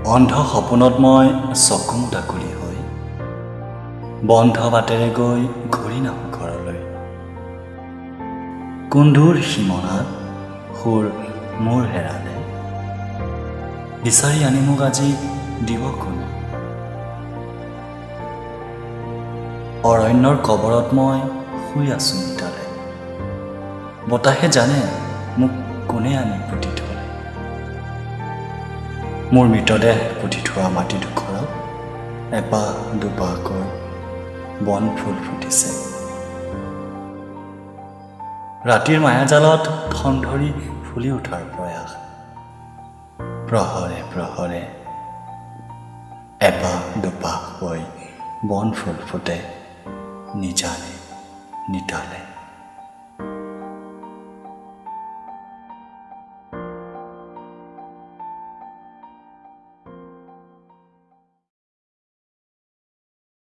অন্ধ সপোনত মই চকু মুটাকুলি হৈ বন্ধ বাটেৰে গৈ ঘূৰি নাহোঁ ঘৰলৈ। কোনধুৰ সীমনাত সুৰ মোৰ হেৰালে, বিচাৰি আনি মোক আজি দিব কোনে। অৰণ্যৰ কবৰত মই শুই আছোঁ নিতালে, বতাহে জানে মোক কোনে আনি পুতি থলে। মোৰ মৃতদেহ পুতি থোৱা মাটিডোখৰত এপাহ দুপাহকৈ বন ফুল ফুটিছে। ৰাতিৰ মায়াজালত ঠন ধৰি ফুলি উঠাৰ প্ৰয়াস, প্ৰহৰে প্ৰহৰে এপাহ দুপাহকৈ বন ফুল ফুটে নিজানে নিতালে।